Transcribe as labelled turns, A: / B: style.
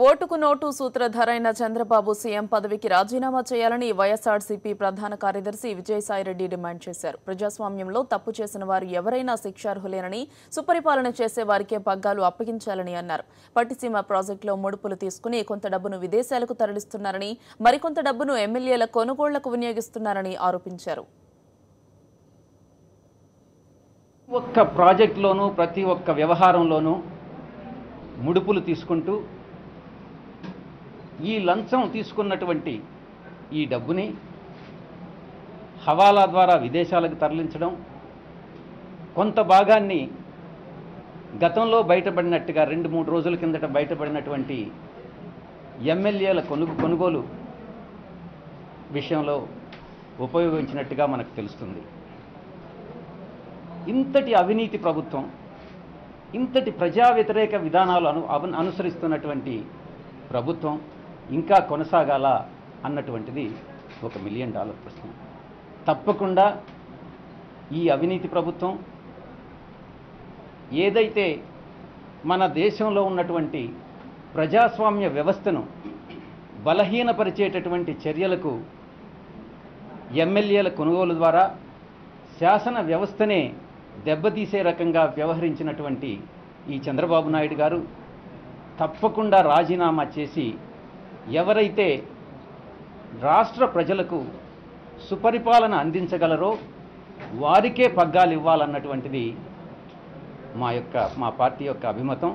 A: ఓటుకు note సూత్రధారైన Chandrababu CM పదవికి రాజీనామా చేయాలని వైఎస్ఆర్సీపీ ప్రధాన కార్యదర్శి విజయసాయిరెడ్డి డిమాండ్ చేశారు. ప్రజాస్వామ్యంలో తప్పు చేసిన వారు ఎవరైనా శిక్షార్హులేనని, సుపరిపాలన చేసే వారికే పగ్గాలు అప్పగించాలని అన్నారు. పట్టిసీమ ప్రాజెక్టులో ముడుపులు తీసుకుని కొంత డబ్బును విదేశాలకు తరలిస్తున్నారని, మరికొంత డబ్బును ఎమ్మెల్యేల కొనుగోళ్లకు వినియోగిస్తున్నారని ఆరోపించారు.
B: ఒక్క ప్రాజెక్టులోనూ ప్రతి ఒక్క వ్యవహారంలోనూ ముడుపులు తీసుకుంటూ ఈ లంచం తీసుకున్నటువంటి ఈ డబ్బుని హవాలా ద్వారా విదేశాలకు తరలించడం, కొంత భాగాన్ని గతంలో బయటపడినట్టుగా 2-3 రోజుల కిందట బయటపడినటువంటి ఎమ్మెల్యేల కొనుగోలు విషయంలో ఉపయోగించినట్టుగా మనకు తెలుస్తుంది. ఇంతటి అవినీతి ప్రభుత్వం, ఇంతటి ప్రజా వ్యతిరేక విధానాలు అనుసరిస్తున్నటువంటి ప్రభుత్వం ఇంకా కొనసాగాల అన్నటువంటిది $1 మిలియన్ ప్రశ్న. తప్పకుండా ఈ అవినీతి ప్రభుత్వం ఏదైతే మన దేశంలో ఉన్నటువంటి ప్రజాస్వామ్య వ్యవస్థను బలహీనపరిచేటటువంటి చర్యలకు ఎమ్మెల్యేల కొనుగోలు ద్వారా శాసన వ్యవస్థనే దెబ్బతీసే రకంగా వ్యవహరించినటువంటి ఈ చంద్రబాబు నాయుడు గారు తప్పకుండా రాజీనామా చేసి ఎవరైతే రాష్ట్ర ప్రజలకు సుపరిపాలన అందించగలరో వారికే పగ్గాలు ఇవ్వాలన్నటువంటిది మా పార్టీ యొక్క అభిమతం.